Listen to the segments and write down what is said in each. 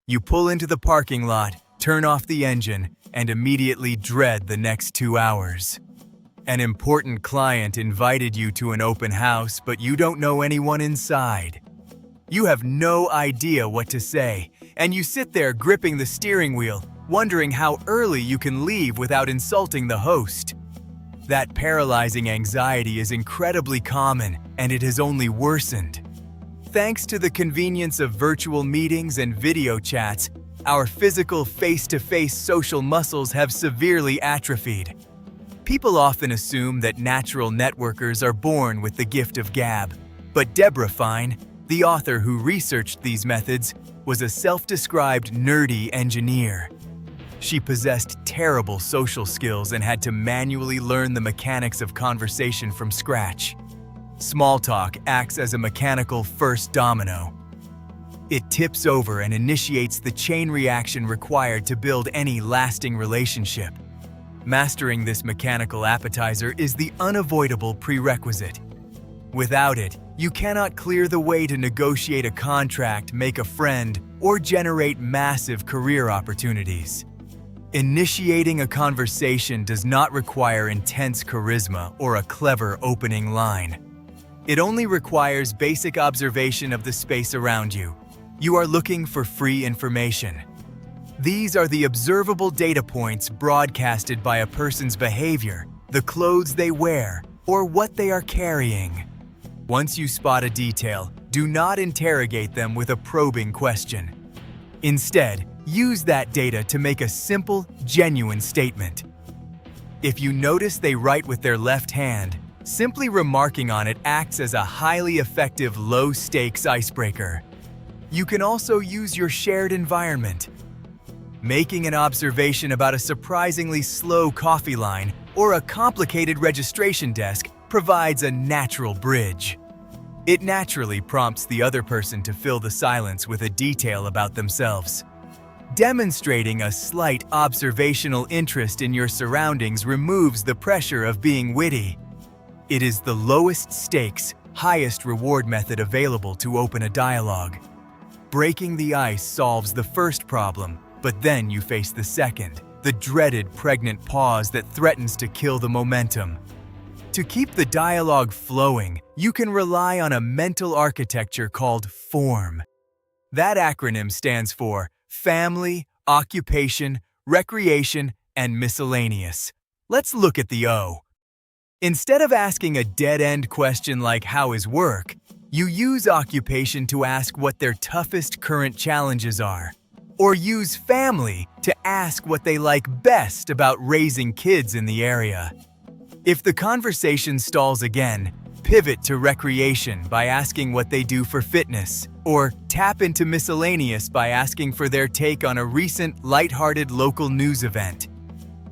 You pull into the parking lot, turn off the engine, and immediately dread the next 2 hours. An important client invited you to an open house, but you don't know anyone inside. You have no idea what to say, and you sit there gripping the steering wheel, wondering how early you can leave without insulting the host. That paralyzing anxiety is incredibly common, and it has only worsened. Thanks to the convenience of virtual meetings and video chats, our physical face-to-face social muscles have severely atrophied. People often assume that natural networkers are born with the gift of gab, but Debra Fine, the author who researched these methods, was a self-described nerdy engineer. She possessed terrible social skills and had to manually learn the mechanics of conversation from scratch. Small talk acts as a mechanical first domino. It tips over and initiates the chain reaction required to build any lasting relationship. Mastering this mechanical appetizer is the unavoidable prerequisite. Without it, you cannot clear the way to negotiate a contract, make a friend, or generate massive career opportunities. Initiating a conversation does not require intense charisma or a clever opening line. It only requires basic observation of the space around you. You are looking for free information. These are the observable data points broadcasted by a person's behavior, the clothes they wear, or what they are carrying. Once you spot a detail, do not interrogate them with a probing question. Instead, use that data to make a simple, genuine statement. If you notice they write with their left hand, simply remarking on it acts as a highly effective low-stakes icebreaker. You can also use your shared environment. Making an observation about a surprisingly slow coffee line or a complicated registration desk provides a natural bridge. It naturally prompts the other person to fill the silence with a detail about themselves. Demonstrating a slight observational interest in your surroundings removes the pressure of being witty. It is the lowest stakes, highest reward method available to open a dialogue. Breaking the ice solves the first problem, but then you face the second, the dreaded pregnant pause that threatens to kill the momentum. To keep the dialogue flowing, you can rely on a mental architecture called FORM. That acronym stands for Family, Occupation, Recreation, and Miscellaneous. Let's look at the O. Instead of asking a dead-end question like "How is work?", you use occupation to ask what their toughest current challenges are. Or use family to ask what they like best about raising kids in the area. If the conversation stalls again, pivot to recreation by asking what they do for fitness, or tap into miscellaneous by asking for their take on a recent, lighthearted local news event.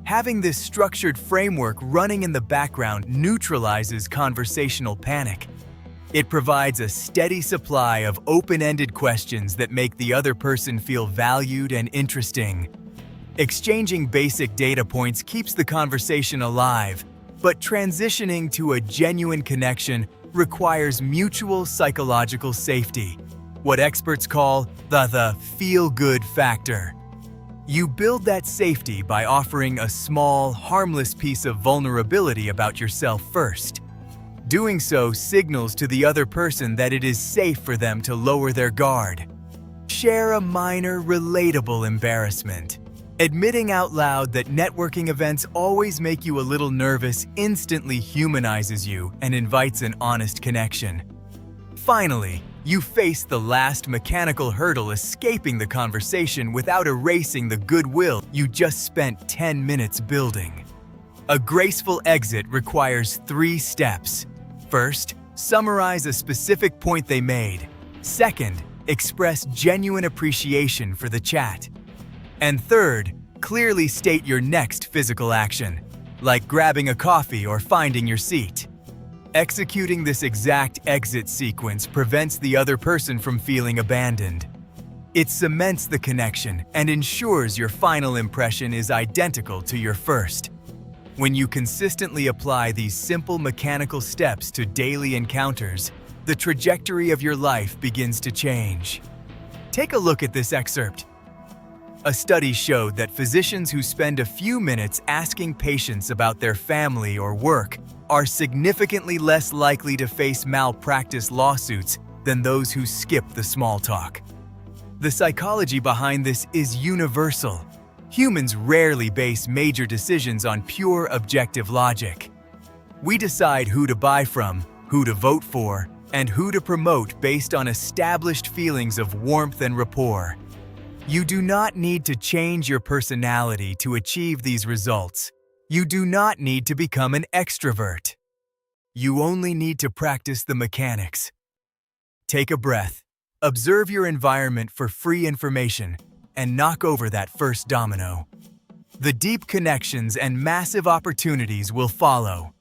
Having this structured framework running in the background neutralizes conversational panic. It provides a steady supply of open-ended questions that make the other person feel valued and interesting. Exchanging basic data points keeps the conversation alive, but transitioning to a genuine connection requires mutual psychological safety, what experts call the feel-good factor. You build that safety by offering a small, harmless piece of vulnerability about yourself first. Doing so signals to the other person that it is safe for them to lower their guard. Share a minor, relatable embarrassment. Admitting out loud that networking events always make you a little nervous instantly humanizes you and invites an honest connection. Finally, you face the last mechanical hurdle, escaping the conversation without erasing the goodwill you just spent 10 minutes building. A graceful exit requires 3 steps. First, summarize a specific point they made. Second, express genuine appreciation for the chat. And third, clearly state your next physical action, like grabbing a coffee or finding your seat. Executing this exact exit sequence prevents the other person from feeling abandoned. It cements the connection and ensures your final impression is identical to your first. When you consistently apply these simple mechanical steps to daily encounters, the trajectory of your life begins to change. Take a look at this excerpt. A study showed that physicians who spend a few minutes asking patients about their family or work are significantly less likely to face malpractice lawsuits than those who skip the small talk. The psychology behind this is universal. Humans rarely base major decisions on pure objective logic. We decide who to buy from, who to vote for, and who to promote based on established feelings of warmth and rapport. You do not need to change your personality to achieve these results. You do not need to become an extrovert. You only need to practice the mechanics. Take a breath, observe your environment for free information, and knock over that first domino. The deep connections and massive opportunities will follow.